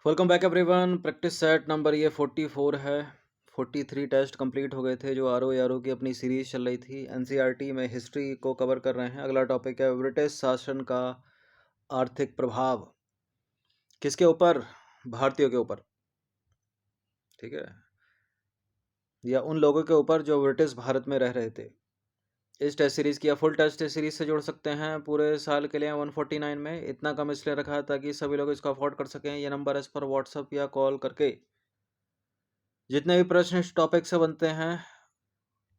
Welcome back everyone. Practice set number ये 44 है। 43 test complete हो गए थे जो आर ओ की अपनी सीरीज चल रही थी। एनसीईआरटी में हिस्ट्री को कवर कर रहे हैं। अगला टॉपिक है ब्रिटिश शासन का आर्थिक प्रभाव किसके ऊपर? भारतीयों के ऊपर। ठीक है, या उन लोगों के ऊपर जो ब्रिटिश भारत में रह रहे थे। इस टेस्ट सीरीज की या फुल टेस्ट सीरीज से जोड़ सकते हैं पूरे साल के लिए 149 में। इतना कम इसलिए रखा है ताकि सभी लोग इसको अफोर्ड कर सकें। ये नंबर इस पर व्हाट्सअप या कॉल करके जितने भी प्रश्न इस टॉपिक से बनते हैं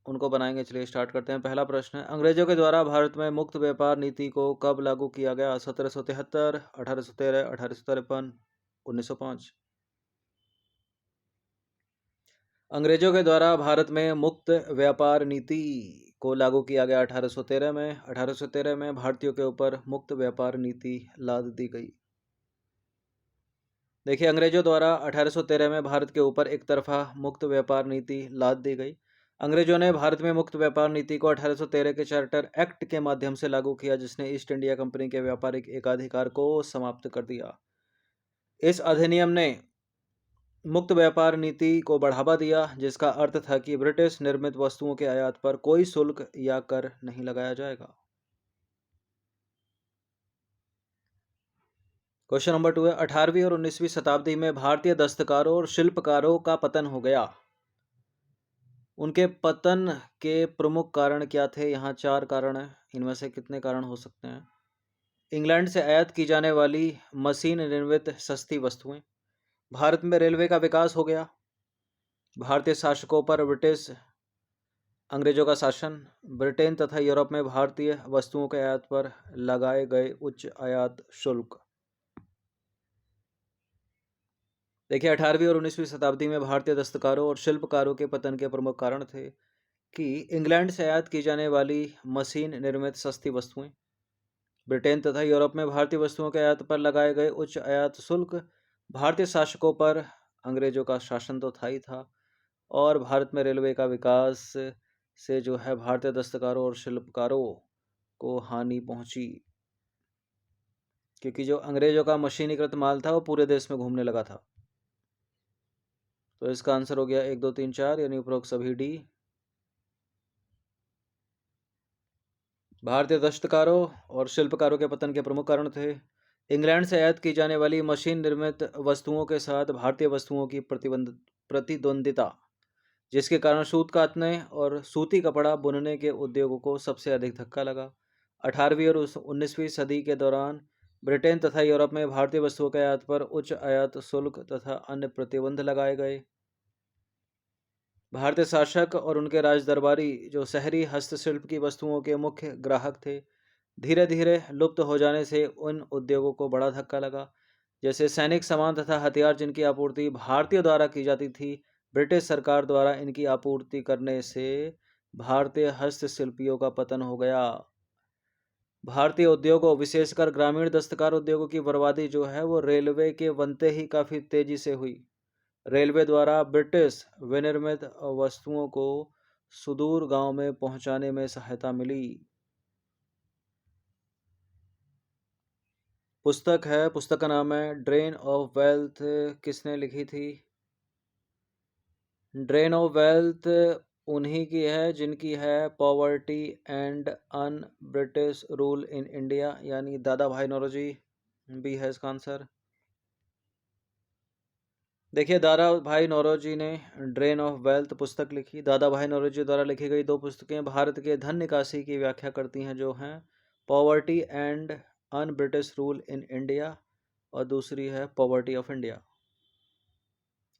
उनको बनाएंगे। चलिए स्टार्ट करते हैं। पहला प्रश्न है, अंग्रेजों के द्वारा भारत में मुक्त व्यापार नीति को कब लागू किया गया? 1773, 1813, 1853, 1905। अंग्रेजों के द्वारा भारत में मुक्त व्यापार नीति को लागू किया गया 1813 में। 1813 में भारतीयों के ऊपर मुक्त व्यापार नीति लाद दी गई। देखिए, अंग्रेजों द्वारा 1813 में भारत के ऊपर एक तरफा मुक्त व्यापार नीति लाद दी गई। अंग्रेजों ने भारत में मुक्त व्यापार नीति को 1813 के चार्टर एक्ट के माध्यम से लागू किया, जिसने ईस्ट इंडिया कंपनी के व्यापारिक एकाधिकार को समाप्त कर दिया। इस अधिनियम ने मुक्त व्यापार नीति को बढ़ावा दिया, जिसका अर्थ था कि ब्रिटिश निर्मित वस्तुओं के आयात पर कोई शुल्क या कर नहीं लगाया जाएगा। क्वेश्चन नंबर 2 है, 18वीं और 19वीं शताब्दी में भारतीय दस्तकारों और शिल्पकारों का पतन हो गया। उनके पतन के प्रमुख कारण क्या थे? यहाँ 4 कारण हैं। इनमें से कितने कारण हो सकते हैं? इंग्लैंड से आयात की जाने वाली मशीन निर्मित सस्ती वस्तुएं, भारत में रेलवे का विकास हो गया, भारतीय शासकों पर ब्रिटिश अंग्रेजों का शासन, ब्रिटेन तथा यूरोप में भारतीय वस्तुओं के आयात पर लगाए गए उच्च आयात शुल्क। देखिए, 18वीं और 19वीं शताब्दी में भारतीय दस्तकारों और शिल्पकारों के पतन के प्रमुख कारण थे कि इंग्लैंड से आयात की जाने वाली मशीन निर्मित सस्ती वस्तुएं, ब्रिटेन तथा यूरोप में भारतीय वस्तुओं के आयात पर लगाए गए उच्च आयात शुल्क, भारतीय शासकों पर अंग्रेजों का शासन तो था ही था, और भारत में रेलवे का विकास से जो है भारतीय दस्तकारों और शिल्पकारों को हानि पहुंची, क्योंकि जो अंग्रेजों का मशीनीकृत माल था वो पूरे देश में घूमने लगा था। तो इसका आंसर हो गया 1, 2, 3, 4, यानी उपरोक्त सभी डी। भारतीय दस्तकारों और शिल्पकारों के पतन के प्रमुख कारण थे इंग्लैंड से आयात की जाने वाली मशीन निर्मित वस्तुओं के साथ भारतीय वस्तुओं की प्रतिद्वंदिता, जिसके कारण सूत कातने और सूती कपड़ा बुनने के उद्योगों को सबसे अधिक धक्का लगा। 18वीं और 19वीं सदी के दौरान ब्रिटेन तथा यूरोप में भारतीय वस्तुओं के आयात पर उच्च आयात शुल्क तथा अन्य प्रतिबंध लगाए गए। भारतीय शासक और उनके राज दरबारी, जो शहरी हस्तशिल्प की वस्तुओं के मुख्य ग्राहक थे, धीरे धीरे लुप्त हो जाने से उन उद्योगों को बड़ा धक्का लगा। जैसे सैनिक सामान तथा हथियार, जिनकी आपूर्ति भारतीयों द्वारा की जाती थी, ब्रिटिश सरकार द्वारा इनकी आपूर्ति करने से भारतीय हस्तशिल्पियों का पतन हो गया। भारतीय उद्योगों, विशेषकर ग्रामीण दस्तकार उद्योगों की बर्बादी जो है वो रेलवे के बनते ही काफ़ी तेजी से हुई। रेलवे द्वारा ब्रिटिश विनिर्मित वस्तुओं को सुदूर गांव में पहुंचाने में सहायता मिली। पुस्तक है, पुस्तक का नाम है ड्रेन ऑफ वेल्थ। किसने लिखी थी? ड्रेन ऑफ वेल्थ उन्हीं की है जिनकी है poverty and un British rule in India, यानी दादा भाई नौरोजी भी है इसका आंसर। देखिए, दादा भाई नौरोजी ने ड्रेन ऑफ वेल्थ पुस्तक लिखी। दादा भाई नौरोजी द्वारा लिखी गई 2 पुस्तकें भारत के धन निकासी की व्याख्या करती हैं, जो हैं poverty and un British rule in India, और दूसरी है poverty of India.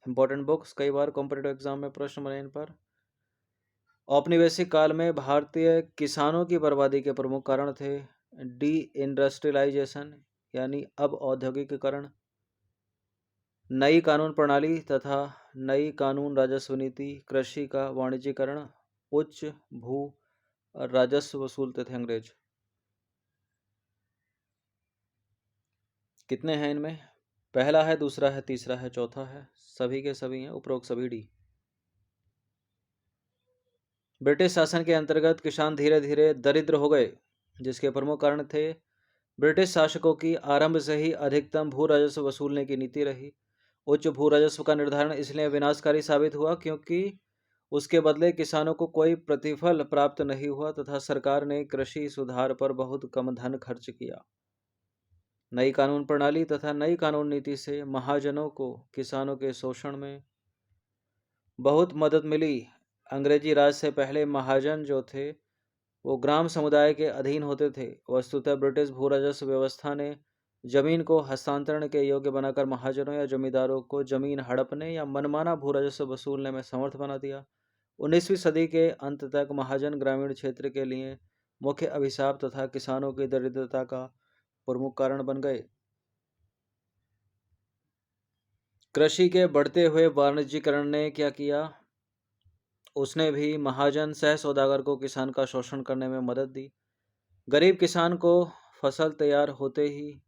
Important books, कई बार कॉम्पिटेटिव एग्जाम में प्रश्न बने इन पर। औपनिवेशिक काल में भारतीय किसानों की बर्बादी के प्रमुख कारण थे डी इंडस्ट्रियलाइजेशन, यानी अब औद्योगिकीकरण, नई कानून प्रणाली तथा नई कानून राजस्व नीति, कृषि का वाणिज्यीकरण, उच्च भू राजस्व वसूलते थे अंग्रेज। कितने हैं इनमें? पहला है, दूसरा है, तीसरा है, चौथा है, सभी के सभी हैं, उपरोक्त सभी डी। ब्रिटिश शासन के अंतर्गत किसान धीरे धीरे दरिद्र हो गए, जिसके प्रमुख कारण थे ब्रिटिश शासकों की आरंभ से ही अधिकतम भू राजस्व वसूलने की नीति रही। उच्च भू राजस्व का निर्धारण इसलिए विनाशकारी साबित हुआ क्योंकि उसके बदले किसानों को कोई प्रतिफल प्राप्त नहीं हुआ तथा सरकार ने कृषि सुधार पर बहुत कम धन खर्च किया। नई कानून प्रणाली तथा नई कानून नीति से महाजनों को किसानों के शोषण में बहुत मदद मिली। अंग्रेजी राज से पहले महाजन जो थे वो ग्राम समुदाय के अधीन होते थे। वस्तुतः ब्रिटिश भू राजस्व व्यवस्था ने जमीन को हस्तांतरण के योग्य बनाकर महाजनों या जमींदारों को जमीन हड़पने या मनमाना भू राजस्व वसूलने में समर्थ बना दिया। 19वीं सदी के अंत तक महाजन ग्रामीण क्षेत्र के लिए मुख्य अभिशाप तथा किसानों की दरिद्रता का प्रमुख कारण बन गए। कृषि के बढ़ते हुए वाणिज्यीकरण ने क्या किया? उसने भी महाजन सह सौदागर को किसान का शोषण करने में मदद दी। गरीब किसान को फसल तैयार होते ही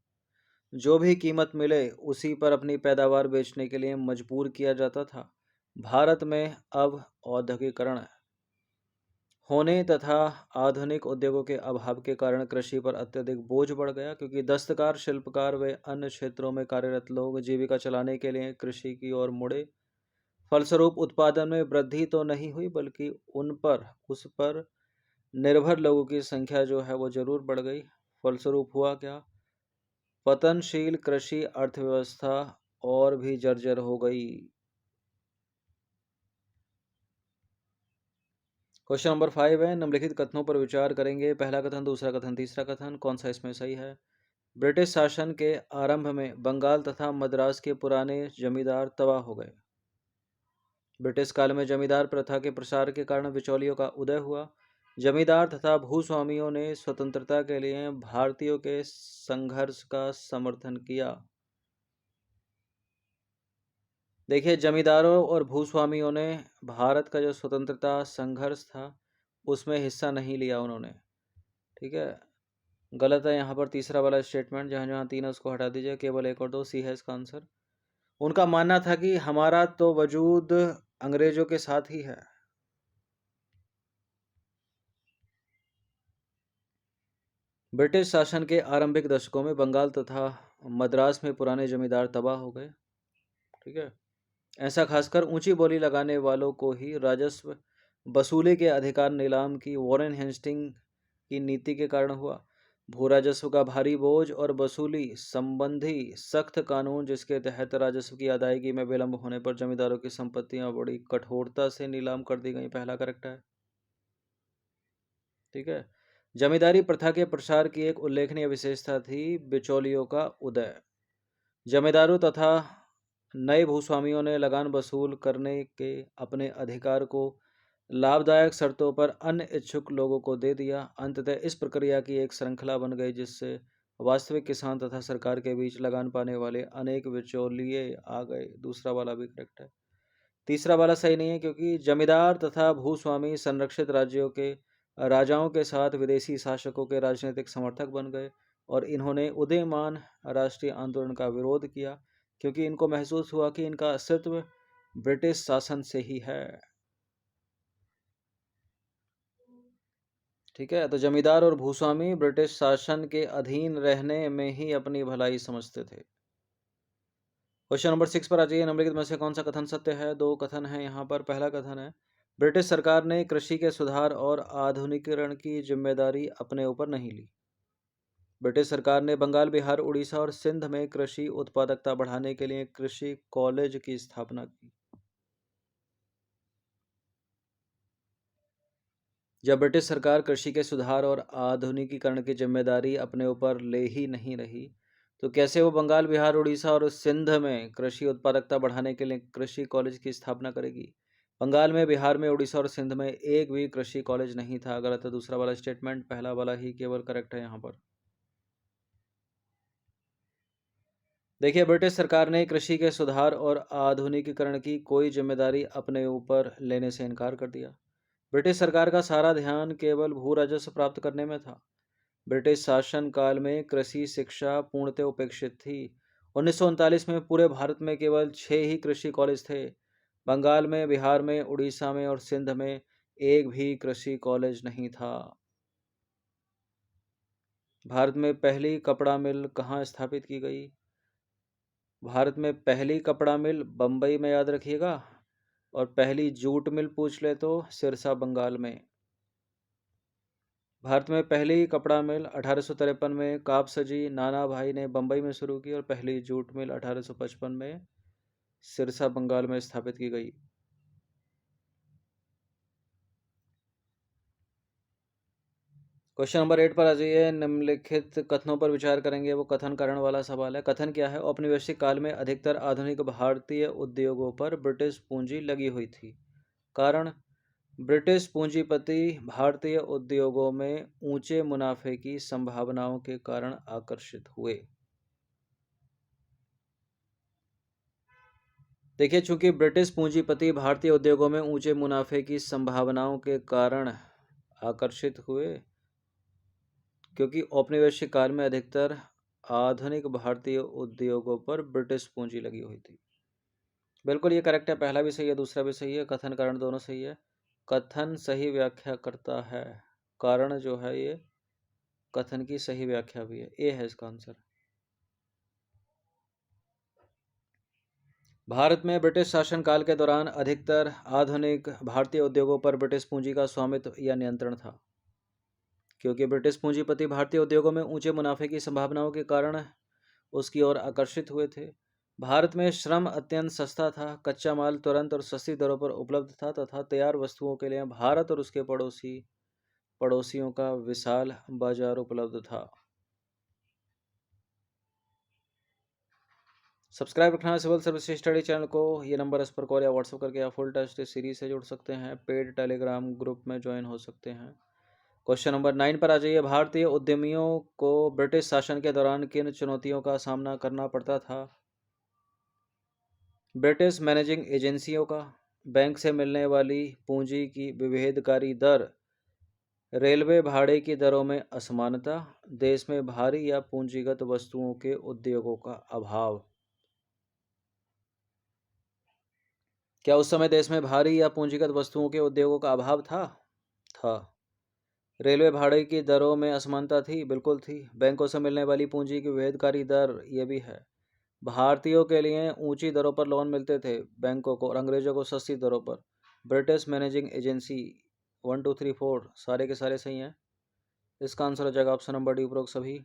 जो भी कीमत मिले उसी पर अपनी पैदावार बेचने के लिए मजबूर किया जाता था। भारत में अब औद्योगिकरण होने तथा आधुनिक उद्योगों के अभाव के कारण कृषि पर अत्यधिक बोझ बढ़ गया, क्योंकि दस्तकार, शिल्पकार व अन्य क्षेत्रों में कार्यरत लोग जीविका चलाने के लिए कृषि की ओर मुड़े। फलस्वरूप उत्पादन में वृद्धि तो नहीं हुई, बल्कि उस पर निर्भर लोगों की संख्या जो है वो जरूर बढ़ गई। फलस्वरूप हुआ क्या? पतनशील कृषि अर्थव्यवस्था और भी जर्जर हो गई। क्वेश्चन नंबर 5 है, निम्नलिखित कथनों पर विचार करेंगे। पहला कथन, दूसरा कथन, तीसरा कथन, कौन सा इसमें सही है? ब्रिटिश शासन के आरंभ में बंगाल तथा मद्रास के पुराने जमींदार तबाह हो गए। ब्रिटिश काल में जमींदार प्रथा के प्रसार के कारण बिचौलियों का उदय हुआ। जमींदार तथा भूस्वामियों ने स्वतंत्रता के लिए भारतीयों के संघर्ष का समर्थन किया। देखिए, जमींदारों और भूस्वामियों ने भारत का जो स्वतंत्रता संघर्ष था उसमें हिस्सा नहीं लिया उन्होंने। ठीक है, गलत है यहाँ पर तीसरा वाला स्टेटमेंट। जहाँ जहाँ तीन है उसको हटा दीजिए, केवल एक और दो, सी है इसका आंसर। उनका मानना था कि हमारा तो वजूद अंग्रेजों के साथ ही है। ब्रिटिश शासन के आरंभिक दशकों में बंगाल तथा मद्रास में पुराने जमींदार तबाह हो गए। ठीक है, ऐसा खासकर ऊंची बोली लगाने वालों को ही राजस्व वसूली के अधिकार नीलाम की वॉरेन हेस्टिंग की नीति के कारण हुआ। भू राजस्व का भारी बोझ और वसूली संबंधी सख्त कानून, जिसके तहत राजस्व की अदायगी में विलंब होने पर जमींदारों की संपत्तियां बड़ी कठोरता से नीलाम कर दी गई। पहला करेक्ट है। ठीक है, जमींदारी प्रथा के प्रसार की एक उल्लेखनीय विशेषता थी बिचौलियों का उदय। जमींदारों तथा नए भूस्वामियों ने लगान वसूल करने के अपने अधिकार को लाभदायक शर्तों पर अन्य इच्छुक लोगों को दे दिया। अंततः इस प्रक्रिया की एक श्रृंखला बन गई, जिससे वास्तविक किसान तथा सरकार के बीच लगान पाने वाले अनेक बिचौलिए आ गए। दूसरा वाला भी करेक्ट है। तीसरा वाला सही नहीं है, क्योंकि जमींदार तथा भूस्वामी संरक्षित राज्यों के राजाओं के साथ विदेशी शासकों के राजनीतिक समर्थक बन गए और इन्होंने उदीयमान राष्ट्रीय आंदोलन का विरोध किया, क्योंकि इनको महसूस हुआ कि इनका अस्तित्व ब्रिटिश शासन से ही है। ठीक है, तो जमींदार और भूस्वामी ब्रिटिश शासन के अधीन रहने में ही अपनी भलाई समझते थे। क्वेश्चन नंबर 6 पर आ जाइए। निम्नलिखित में से कौन सा कथन सत्य है? दो कथन है यहाँ पर। पहला कथन है, ब्रिटिश सरकार ने कृषि के सुधार और आधुनिकीकरण की जिम्मेदारी अपने ऊपर नहीं ली। ब्रिटिश सरकार ने बंगाल, बिहार, उड़ीसा और सिंध में कृषि उत्पादकता बढ़ाने के लिए कृषि कॉलेज की स्थापना की। जब ब्रिटिश सरकार कृषि के सुधार और आधुनिकीकरण की जिम्मेदारी अपने ऊपर ले ही नहीं रही, तो कैसे वो बंगाल, बिहार, उड़ीसा और सिंध में कृषि उत्पादकता बढ़ाने के लिए कृषि कॉलेज की स्थापना करेगी? बंगाल में, बिहार में, उड़ीसा और सिंध में एक भी कृषि कॉलेज नहीं था। गलत है दूसरा वाला स्टेटमेंट, पहला वाला ही केवल करेक्ट है यहाँ पर। देखिए, ब्रिटिश सरकार ने कृषि के सुधार और आधुनिकीकरण की कोई जिम्मेदारी अपने ऊपर लेने से इनकार कर दिया। ब्रिटिश सरकार का सारा ध्यान केवल भू राजस्व प्राप्त करने में था। ब्रिटिश शासन काल में कृषि शिक्षा पूर्णतः उपेक्षित थी। 1939 में पूरे भारत में केवल 6 ही कृषि कॉलेज थे। बंगाल में, बिहार में, उड़ीसा में और सिंध में एक भी कृषि कॉलेज नहीं था। भारत में पहली कपड़ा मिल कहाँ स्थापित की गई? भारत में पहली कपड़ा मिल बम्बई में, याद रखिएगा। और पहली जूट मिल पूछ ले तो सिरसा बंगाल में। भारत में पहली कपड़ा मिल 1853 में कापसजी नाना भाई ने बम्बई में शुरू की और पहली जूट मिल 1855 में सिरसा बंगाल में स्थापित की गई। क्वेश्चन नंबर 8 पर आ जाइए। निम्नलिखित कथनों पर विचार करेंगे, वो कथन करण वाला सवाल है। कथन क्या है? औपनिवेशिक काल में अधिकतर आधुनिक भारतीय उद्योगों पर ब्रिटिश पूंजी लगी हुई थी। कारण, ब्रिटिश पूंजीपति भारतीय उद्योगों में ऊंचे मुनाफे की संभावनाओं के कारण आकर्षित हुए। देखिए, चूंकि ब्रिटिश पूंजीपति भारतीय उद्योगों में ऊंचे मुनाफे की संभावनाओं के कारण आकर्षित हुए, क्योंकि औपनिवेशिक काल में अधिकतर आधुनिक भारतीय उद्योगों पर ब्रिटिश पूंजी लगी हुई थी। बिल्कुल ये करेक्ट है, पहला भी सही है, दूसरा भी सही है, कथन कारण दोनों सही है। कथन सही व्याख्या करता है, कारण जो है ये कथन की सही व्याख्या भी है। ए है इसका आंसर। भारत में ब्रिटिश शासनकाल के दौरान अधिकतर आधुनिक भारतीय उद्योगों पर ब्रिटिश पूंजी का स्वामित्व या नियंत्रण था, क्योंकि ब्रिटिश पूंजीपति भारतीय उद्योगों में ऊंचे मुनाफे की संभावनाओं के कारण उसकी ओर आकर्षित हुए थे। भारत में श्रम अत्यंत सस्ता था, कच्चा माल तुरंत और सस्ती दरों पर उपलब्ध था तथा तैयार वस्तुओं के लिए भारत और उसके पड़ोसियों का विशाल बाजार उपलब्ध था। सब्सक्राइब रखना सिविल सर्विस स्टडी चैनल को। ये नंबर इस पर कॉल या व्हाट्सएप करके आप फुल टेस्ट सीरीज से जुड़ सकते हैं, पेड टेलीग्राम ग्रुप में ज्वाइन हो सकते हैं। क्वेश्चन नंबर 9 पर आ जाइए। भारतीय उद्यमियों को ब्रिटिश शासन के दौरान किन चुनौतियों का सामना करना पड़ता था? ब्रिटिश मैनेजिंग एजेंसियों का, बैंक से मिलने वाली पूंजी की विभेदकारी दर, रेलवे भाड़े की दरों में असमानता, देश में भारी या पूंजीगत वस्तुओं के उद्योगों का अभाव। क्या उस समय देश में भारी या पूंजीगत वस्तुओं के उद्योगों का अभाव था? था। रेलवे भाड़े की दरों में असमानता थी? बिल्कुल थी। बैंकों से मिलने वाली पूंजी की विभेदकारी दर, ये भी है। भारतीयों के लिए ऊंची दरों पर लोन मिलते थे बैंकों को, और अंग्रेजों को सस्ती दरों पर। ब्रिटिश मैनेजिंग एजेंसी, 1 2 3 4 सारे के सारे सही हैं। इसका आंसर हो जाएगा ऑप्शन नंबर डी, उपरोक्त सभी।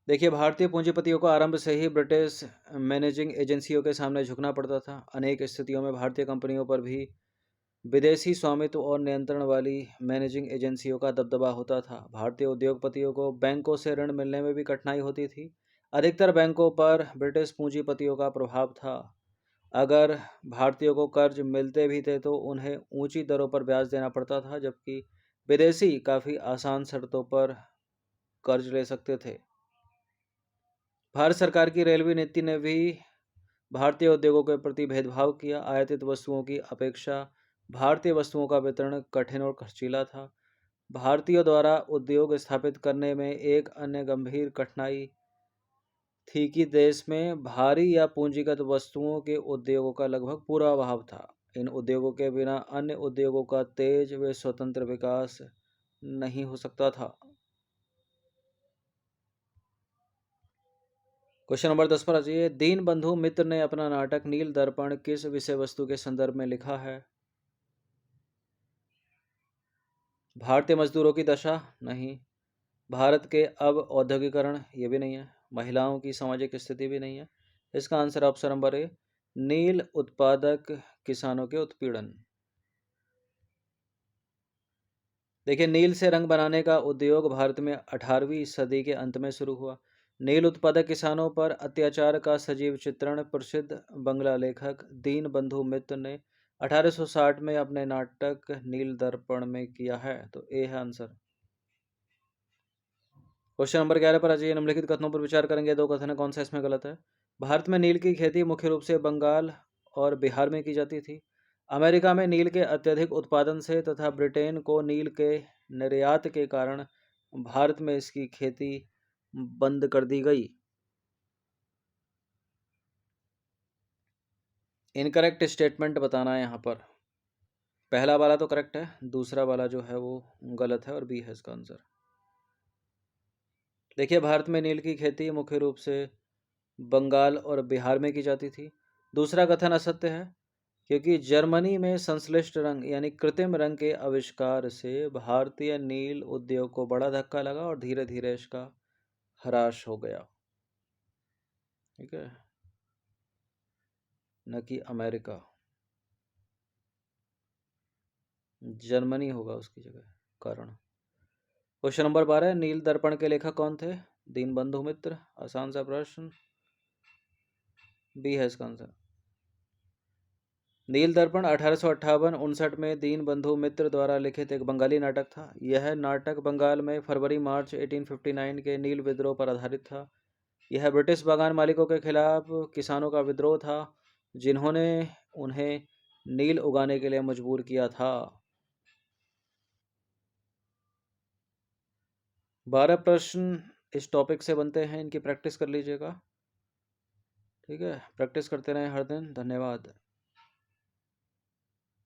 देखिए, भारतीय पूंजीपतियों को आरंभ से ही ब्रिटिश मैनेजिंग एजेंसियों के सामने झुकना पड़ता था। अनेक स्थितियों में भारतीय कंपनियों पर भी विदेशी स्वामित्व और नियंत्रण वाली मैनेजिंग एजेंसियों का दबदबा होता था। भारतीय उद्योगपतियों को बैंकों से ऋण मिलने में भी कठिनाई होती थी। अधिकतर बैंकों पर ब्रिटिश पूंजीपतियों का प्रभाव था। अगर भारतीयों को कर्ज मिलते भी थे तो उन्हें ऊंची दरों पर ब्याज देना पड़ता था, जबकि विदेशी काफ़ी आसान शर्तों पर कर्ज ले सकते थे। भारत सरकार की रेलवे नीति ने भी भारतीय उद्योगों के प्रति भेदभाव किया। आयातित वस्तुओं की अपेक्षा भारतीय वस्तुओं का वितरण कठिन और खर्चीला था। भारतीयों द्वारा उद्योग स्थापित करने में एक अन्य गंभीर कठिनाई थी कि देश में भारी या पूंजीगत वस्तुओं के उद्योगों का लगभग पूरा अभाव था। इन उद्योगों के बिना अन्य उद्योगों का तेज व स्वतंत्र विकास नहीं हो सकता था। क्वेश्चन नंबर 10 पर आ जाइए। दीन बंधु मित्र ने अपना नाटक नील दर्पण किस विषय वस्तु के संदर्भ में लिखा है? भारतीय मजदूरों की दशा? नहीं। भारत के अब औद्योगिकरण? ये भी नहीं है। महिलाओं की सामाजिक स्थिति? भी नहीं है। इसका आंसर ऑप्शन नंबर ए, नील उत्पादक किसानों के उत्पीड़न। देखिए, नील से रंग बनाने का उद्योग भारत में 18वीं सदी के अंत में शुरू हुआ। नील उत्पादक किसानों पर अत्याचार का सजीव चित्रण प्रसिद्ध बंगला लेखक दीन बंधु मित्र ने 1860 में अपने नाटक नील दर्पण में किया है। तो ए है आंसर। क्वेश्चन नंबर 11 पर आ जाइए। निम्नलिखित कथनों पर विचार करेंगे, दो कथन है, कौन सा इसमें गलत है? भारत में नील की खेती मुख्य रूप से बंगाल और बिहार में की जाती थी। अमेरिका में नील के अत्यधिक उत्पादन से तथा ब्रिटेन को नील के निर्यात के कारण भारत में इसकी खेती बंद कर दी गई। इनकरेक्ट स्टेटमेंट बताना है यहाँ पर। पहला वाला तो करेक्ट है, दूसरा वाला जो है वो गलत है और बी है इसका आंसर। देखिए, भारत में नील की खेती मुख्य रूप से बंगाल और बिहार में की जाती थी। दूसरा कथन असत्य है, क्योंकि जर्मनी में संश्लिष्ट रंग यानी कृत्रिम रंग के आविष्कार से भारतीय नील उद्योग को बड़ा धक्का लगा और धीरे धीरे इसका ह्रास हो गया। ठीक है, न कि अमेरिका। जर्मनी होगा उसकी जगह कारण। क्वेश्चन नंबर 12, नील दर्पण के लेखक कौन थे? दीनबंधु मित्र। आसान सा प्रश्न, बी है इसका आंसर। नील दर्पण 1858-59 में दीनबंधु मित्र द्वारा लिखित एक बंगाली नाटक था। यह नाटक बंगाल में फरवरी मार्च 1859 के नील विद्रोह पर आधारित था। यह ब्रिटिश बागान मालिकों के खिलाफ किसानों का विद्रोह था, जिन्होंने उन्हें नील उगाने के लिए मजबूर किया था। 12 प्रश्न इस टॉपिक से बनते हैं, इनकी प्रैक्टिस कर लीजिएगा। ठीक है, प्रैक्टिस करते रहें हर दिन। धन्यवाद।